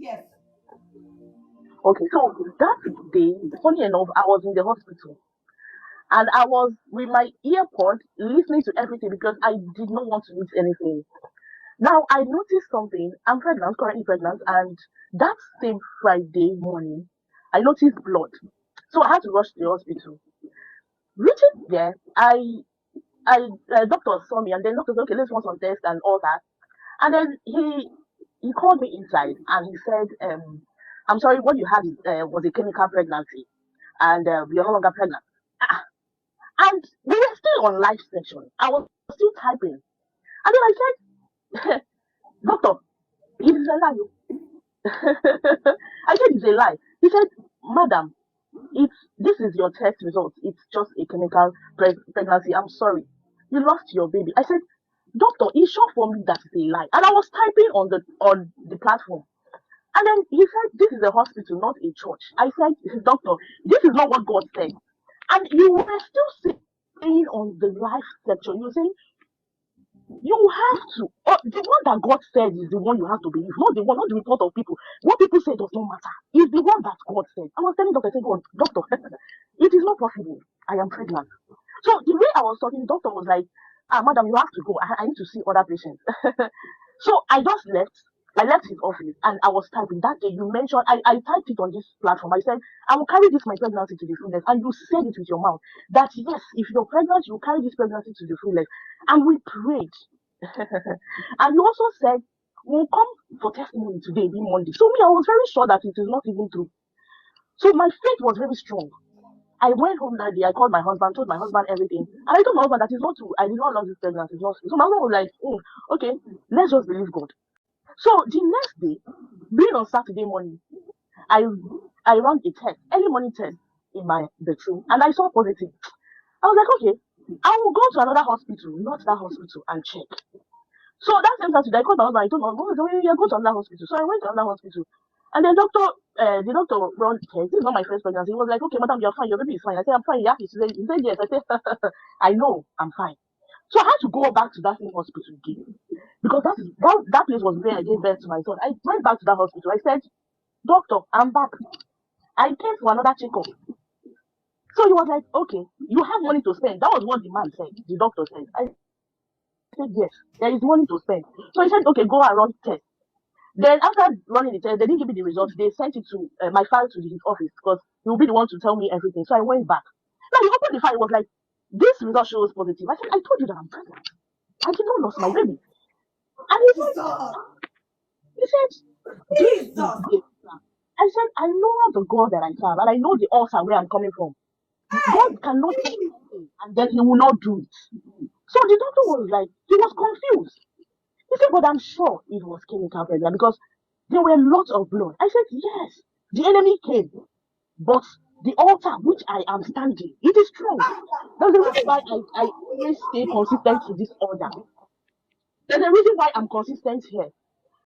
Yes. Okay, so that day, funny enough, I was in the hospital and I was with my earpod listening to everything because I did not want to miss anything. Now I noticed something. I'm pregnant, currently pregnant, and that same Friday morning, I noticed blood. So I had to rush to the hospital. Reaching there, I doctor saw me, and then doctor said, okay, let's run some tests and all that. And then he called me inside, and he said, I'm sorry, what you had was a chemical pregnancy, and you're no longer pregnant. Ah, and we were still on live session. I was still typing, and then I said, doctor, it is a lie. I said it's a lie. He said, madam, this is your test result. It's just a chemical pregnancy. I'm sorry. You lost your baby. I said, doctor, it's sure for me that it's a lie. And I was typing on the platform. And then he said, this is a hospital, not a church. I said, doctor, this is not what God said. And you were still saying on the live section, you were saying, you have to. The one that God said is the one you have to believe, not the one, not the report of people. What people say does not matter. It's the one that God said. I was telling doctor, I said, God, doctor, it is not possible. I am pregnant. So the way I was talking, the doctor was like, madam, you have to go. I need to see other patients. So I just left. I left his office and I was typing that day. You mentioned, I typed it on this platform. I said, I will carry this my pregnancy to the fullness. And you said it with your mouth that yes, if you're pregnant, you will carry this pregnancy to the fullness. And we prayed. And you also said, we'll come for testimony today, being Monday. So me, I was very sure that it is not even true. So my faith was very strong. I went home that day. I called my husband, told my husband everything. And I told my husband that it's not true. I did not lose this pregnancy. It's not true. So my husband was like, okay, let's just believe God. So the next day, being on Saturday morning, I I ran a test, early morning test in my bedroom, and I saw positive. I was like, okay, I will go to another hospital, not that hospital, and check. So that same Saturday, I called my husband. I told my husband, oh, yeah, go to another hospital. So I went to another hospital. And then the doctor run the test. This is not my first pregnancy. He was like, okay, madam, you're fine. Your baby is fine. I said, I'm fine. Yeah. He said yes. I said, I know, I'm fine. So I had to go back to that same hospital again because that place was where I gave birth to my son. I went back to that hospital. I said, doctor, I'm back. I came for another checkup. So he was like, okay, you have money to spend. That was what the man said. The doctor said. I said, yes, there is money to spend. So he said, okay, go and run test. Then after running the test, they didn't give me the results. They sent it to my file to his office because he will be the one to tell me everything. So I went back. Now he opened the file. It was like, this result shows positive. I said, I told you that I'm pregnant. I did not lose my baby. And Jesus. he said, this is Jesus. the plan. I said, I know the God that I serve, and I know the altar where I'm coming from. God Hey. cannot do something, and then he will not do it. So the doctor was like, he was confused. He said, but I'm sure it was chemical pregnant because there were lots of blood. I said, yes, the enemy came, but the altar which I am standing, it is strong. That's the reason why I always stay consistent to this order. There's a reason why I'm consistent here.